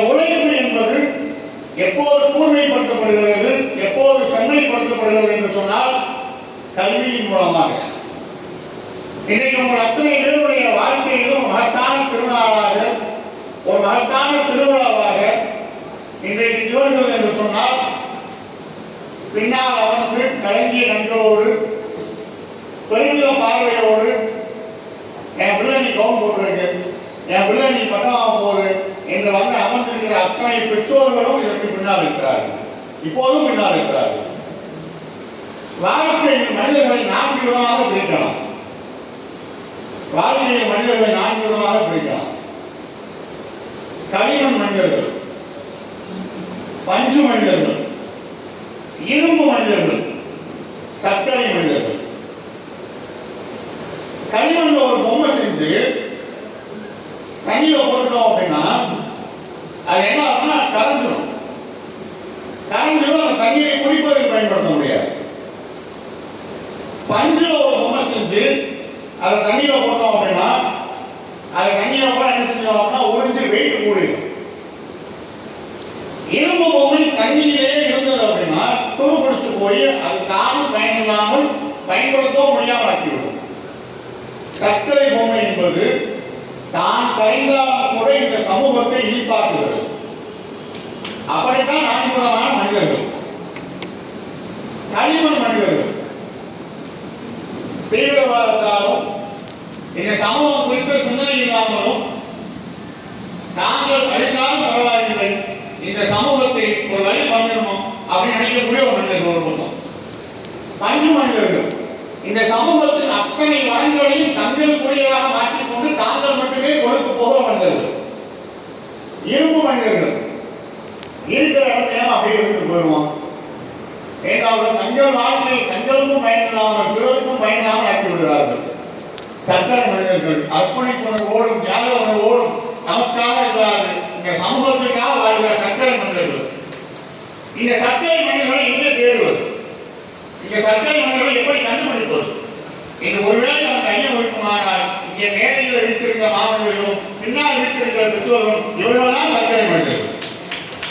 உழைப்பு என்பது எப்போது கூர்மைப்படுத்தப்படுகிறது, எப்போது செம்மைப்படுத்தப்படுகிறது என்று சொன்னால் கல்வியின் மூலமாக. இன்றைக்கு உங்கள் அத்தனை பேருடைய வாழ்க்கையிலும் மகத்தான திருநாளாக, ஒரு மகத்தான திருவிழாவாக இன்றைக்கு திகழ்கிறது என்று சொன்னால், பின்னால் அமர்ந்து கலங்கிய கண்களோடு பெருமித பார்வையோடு என் பிள்ளை நீ கவுன் போட்டுருக்கு, என் பிள்ளை நீ பட்டமாக போகுது என்று வந்து அமர்ந்திருக்கிற அத்தனை பெற்றோர்களும் இதற்கு பின்னால் இருக்கிறார்கள், இப்போதும் பின்னால் இருக்கிறார்கள். வாழ்க்கையில் மனிதர்களை 4 விதமாக பிரிக்கலாம். வாழ்க்கையில் மனிதர்களை 4 விதமாக பிரிக்கலாம். களிமண் மனிதர்கள், பஞ்சு மனிதர்கள், இரும்பு மனிதர்கள், சர்க்கரை மனிதர்கள். களிமண்ல ஒரு பொம்மை செஞ்சு தண்ணியில போட்டோம் அப்படின்னா அது என்ன ஆகும்னா கரைஞ்சிடும். அந்த தண்ணீரை குடிப்பதற்கு பயன்படுத்த முடியாது. பஞ்சுல ஒரு பொம்மை செஞ்சு அதை தண்ணியில போட்டோம் அப்படின்னா அது தண்ணியில கூட என்ன செஞ்சோம்னா உறிஞ்சு வெயிட் கூடிடும். இரும்பு பொம்மை தண்ணியிலே இருந்தது அப்படின்னா துரு பிடிச்சு போய் அது தானும் பயனில்லாமல் பயன்படுத்தவும் முடியாமல் ஆக்கிவிடும். சர்க்கரை பொம்மை என்பது தான் கரைந்தாலும் கூட இந்த சமூகத்தை இழிப்பாக்குகிறது. அப்படித்தான் 4 விதமான மனிதர்கள். களிமண் மனிதர்கள் தீவிரவாதத்தாலும் இந்த சமூகம் குறித்த சிந்தனை இல்லாமலும் தாங்கள் அழிந்தாலும் பரவாயில்லை, இந்த சமூகத்தை ஒரு வழி பண்ணிடணும் அப்படின்னு நினைக்கக்கூடிய ஒரு மனிதர்கள் ஒரு பக்கம். பஞ்சு மனிதர்கள் இந்த சமூகத்தின் அத்தனை வளங்களையும் தங்களுக்குரியதாக மாற்றிக்கொண்டு தாங்கள் மட்டுமே கொடுத்து போக வந்தது. இரும்பு மனிதர்கள் இருக்கிற இடத்தையும் அப்படியே இருந்து போயிடுவோம். ஏதாவது தங்கள் வாழ்க்கை தங்களுக்கும் பயனில்லாமல் பிறருக்கும் பயனில்லாமல் ஆக்கி விடுகிறார்கள். சர்க்கரை மனிதர்கள் அர்ப்பணிப்புணர்வோடும் தியாக உணர்வோடும் நமக்காக இல்லாது இந்த சமூகத்திற்காக வாழ்கிற சர்க்கரை மனிதர்கள். இந்த சர்க்கரை மனிதர்களை எங்கே தேடுவது? இந்த சர்க்கரை மனிதர்களை எப்படி கண்டுபிடிப்பது? இது ஒருவேளை நமக்கு ஐயம் இருக்குமானால் இங்கே மேடையில் வீட்டிருக்கிற மாணவர்களும் பின்னால் வீட்டிருக்கிற பெற்றோர்களும் இவர்கள்தான்